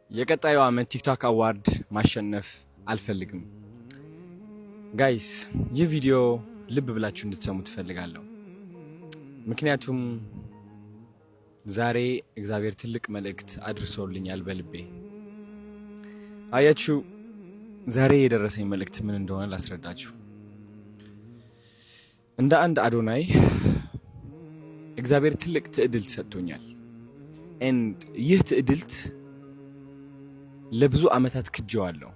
የቀጣዩ ዓመት ቲክቶክ አዋርድ ማሸነፍ አልፈልግም። ጋይስ ይህ ቪዲዮ ልብ ብላችሁ እንድትሰሙ ትፈልጋለሁ። ምክንያቱም ዛሬ እግዚአብሔር ትልቅ መልእክት አድርሶልኛል በልቤ። አያችሁ ዛሬ የደረሰኝ መልእክት ምን እንደሆነ ላስረዳችሁ። እንደ አንድ አዶናይ እግዚአብሔር ትልቅ ትዕድልት ሰጥቶኛል። ይህ ትዕድልት ለብዙ ዓመታት ክጄዋለሁ።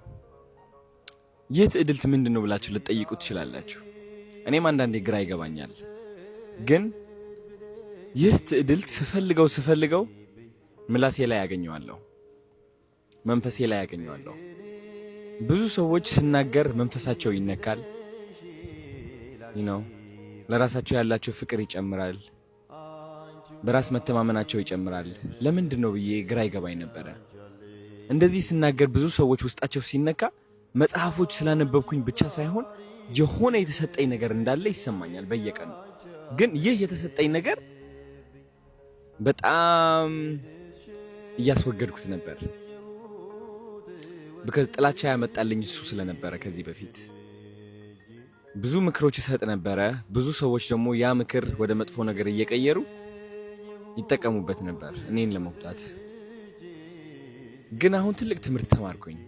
ይህ ትዕድልት ምንድነው ብላችሁ ልትጠይቁ ትችላላችሁ። እኔም አንዳንዴ ግራ ይገባኛል። ግን ይህ ትዕድልት ስፈልገው ምላሴ ላይ ያገኘዋለሁ፣ መንፈሴ ላይ ያገኘዋለሁ። ብዙ ሰዎች ስናገር መንፈሳቸው ይነካል፣ ለራሳቸው ያላቸው ፍቅር ይጨምራል፣ በራስ መተማመናቸው ይጨምራል። ለምንድነው ብዬ ግራ ይገባኝ ነበረ። እንደዚህ ስናገር ብዙ ሰዎች ውስጣቸው ሲነካ መጽሐፎች ስላነበብኩኝ ብቻ ሳይሆን የሆነ የተሰጠኝ ነገር እንዳለ ይሰማኛል በየቀኑ። ግን ይህ የተሰጠኝ ነገር በጣም እያስወገድኩት ነበር። because ጥላቻ ያመጣልኝ እሱ ስለነበረ ከዚህ በፊት ብዙ ምክሮች ይሰጥ ነበረ። ብዙ ሰዎች ደግሞ ያ ምክር ወደ መጥፎ ነገር እየቀየሩ ይጠቀሙበት ነበር እኔን ለመውጣት። ግን አሁን ትልቅ ትምህርት ተማርኩኝ።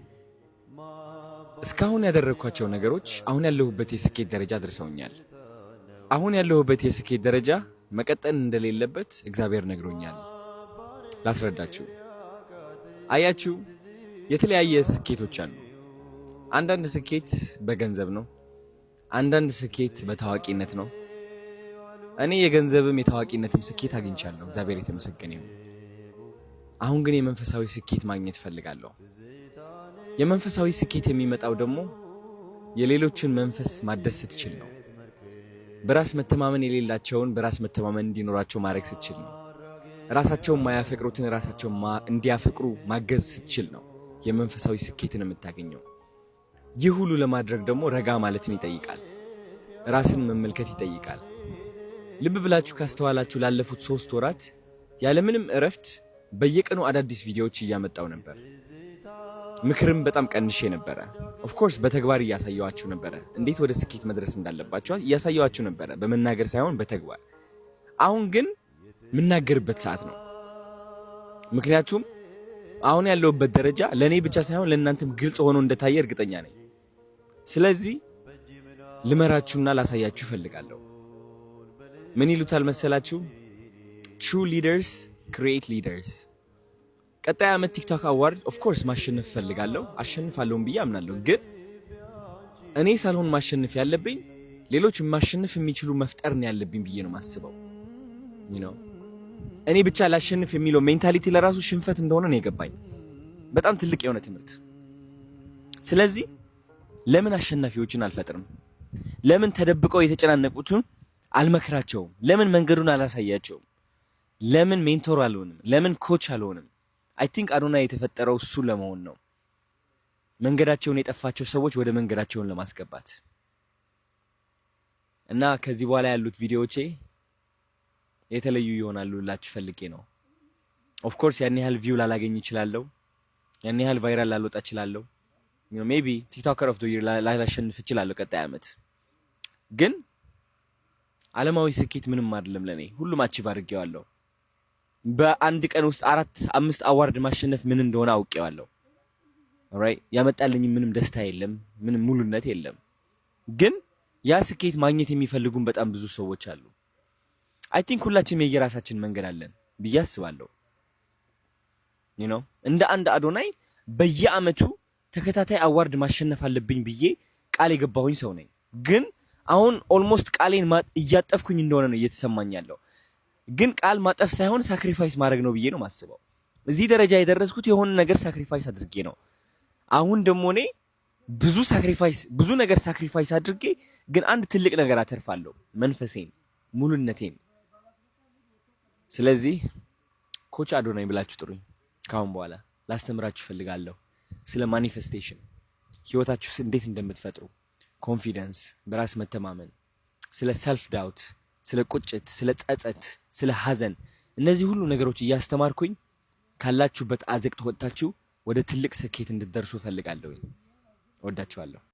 እስካሁን ያደረኳቸው ነገሮች አሁን ያለሁበት የስኬት ደረጃ አድርሰውኛል። አሁን ያለሁበት የስኬት ደረጃ መቀጠል እንደሌለበት እግዚአብሔር ነግሮኛል። ላስረዳችሁ። አያችሁ የተለያየ ስኬቶች አሉ። አንዳንድ ስኬት በገንዘብ ነው፣ አንዳንድ ስኬት በታዋቂነት ነው። እኔ የገንዘብም የታዋቂነትም ስኬት አግኝቻለሁ፣ እግዚአብሔር የተመሰገነ ይሁን። አሁን ግን የመንፈሳዊ ስኬት ማግኘት ፈልጋለሁ። የመንፈሳዊ ስኬት የሚመጣው ደግሞ የሌሎችን መንፈስ ማደስ ስትችል ነው። በራስ መተማመን የሌላቸውን በራስ መተማመን እንዲኖራቸው ማድረግ ስትችል ነው። ራሳቸውን ማያፈቅሩትን ራሳቸው እንዲያፈቅሩ ማገዝ ስትችል ነው የመንፈሳዊ ስኬትን የምታገኘው። ይህ ሁሉ ለማድረግ ደግሞ ረጋ ማለትን ይጠይቃል፣ ራስን መመልከት ይጠይቃል። ልብ ብላችሁ ካስተዋላችሁ ላለፉት 3 ወራት ያለምንም እረፍት በየቀኑ አዳዲስ ቪዲዮዎች እያመጣው ነበር። ምክርም በጣም ቀንሼ ነበረ። ኦፍ ኮርስ በተግባር እያሳየዋችሁ ነበረ፣ እንዴት ወደ ስኬት መድረስ እንዳለባችሁ እያሳየዋችሁ ነበረ፣ በመናገር ሳይሆን በተግባር። አሁን ግን የምናገርበት ሰዓት ነው። ምክንያቱም አሁን ያለሁበት ደረጃ ለኔ ብቻ ሳይሆን ለእናንተም ግልጽ ሆኖ እንደታየ እርግጠኛ ነኝ። ስለዚህ ልመራችሁና ላሳያችሁ ፈልጋለሁ። ምን ይሉታል መሰላችሁ? True leaders create leaders። ቀጣይ ዓመት ቲክቶክ አዋርድ ኦፍ ኮርስ ማሸነፍ ፈልጋለሁ፣ አሸንፋለሁም ብዬ አምናለሁ። ግን እኔ ሳልሆን ማሸነፍ ያለብኝ ሌሎች ማሸነፍ የሚችሉ መፍጠር ነው ያለብኝ ብዬ ነው ማስበው። እኔ ብቻ ላሸንፍ የሚለው ሜንታሊቲ ለራሱ ሽንፈት እንደሆነ ነው የገባኝ። በጣም ትልቅ የሆነ ትምህርት። ስለዚህ ለምን አሸናፊዎችን አልፈጥርም? ለምን ተደብቀው የተጨናነቁትን አልመክራቸውም? ለምን መንገዱን አላሳያቸውም? ለምን ሜንቶር አልሆንም? ለምን ኮች አልሆንም? አይ ቲንክ አዶናይ የተፈጠረው እሱ ለመሆን ነው። መንገዳቸውን የጠፋቸው ሰዎች ወደ መንገዳቸውን ለማስገባት እና ከዚህ በኋላ ያሉት ቪዲዮዎቼ የተለዩ ይሆናሉ ላችሁ ፈልጌ ነው። ኦፍ ኮርስ ያን ያህል ቪው ላላገኝ ይችላልው፣ ያን ያህል ቫይራል ላልወጣ ይችላልው። ሜቢ ቲክቶከር ኦፍ ዘ ይር ላላሸንፍ ይችላልው ቀጣይ ዓመት። ግን ዓለማዊ ስኬት ምንም አይደለም ለኔ። ሁሉም አቺቭ አድርጌዋለሁ። በአንድ ቀን ውስጥ 4-5 አዋርድ ማሸነፍ ምን እንደሆነ አውቄዋለሁ። ኦልራይት ያመጣልኝ ምንም ደስታ የለም፣ ምንም ሙሉነት የለም። ግን ያ ስኬት ማግኘት የሚፈልጉን በጣም ብዙ ሰዎች አሉ። አይ ቲንክ ሁላችንም የየራሳችን መንገድ አለን ብዬ አስባለሁ። እንደ አንድ አዶናይ በየዓመቱ ተከታታይ አዋርድ ማሸነፍ አለብኝ ብዬ ቃል የገባሁኝ ሰው ነኝ። ግን አሁን ኦልሞስት ቃሌን እያጠፍኩኝ እንደሆነ ነው እየተሰማኝ ያለው። ግን ቃል ማጠፍ ሳይሆን ሳክሪፋይስ ማድረግ ነው ብዬ ነው ማስበው። እዚህ ደረጃ የደረስኩት የሆነ ነገር ሳክሪፋይስ አድርጌ ነው። አሁን ደግሞ እኔ ብዙ ነገር ሳክሪፋይስ አድርጌ ግን አንድ ትልቅ ነገር አተርፋለሁ፣ መንፈሴን፣ ሙሉነቴን። ስለዚህ ኮች አዶናይ ብላችሁ ጥሩኝ። ካሁን በኋላ ላስተምራችሁ ፈልጋለሁ ስለ ማኒፌስቴሽን፣ ህይወታችሁ እንዴት እንደምትፈጥሩ፣ ኮንፊደንስ፣ በራስ መተማመን፣ ስለ ሰልፍ ዳውት፣ ስለ ቁጭት፣ ስለ ጸጸት፣ ስለ ሐዘን፣ እነዚህ ሁሉ ነገሮች እያስተማርኩኝ ካላችሁበት አዘቅት ወጣችሁ ወደ ትልቅ ስኬት እንድትደርሱ እፈልጋለሁ። ወዳችኋለሁ።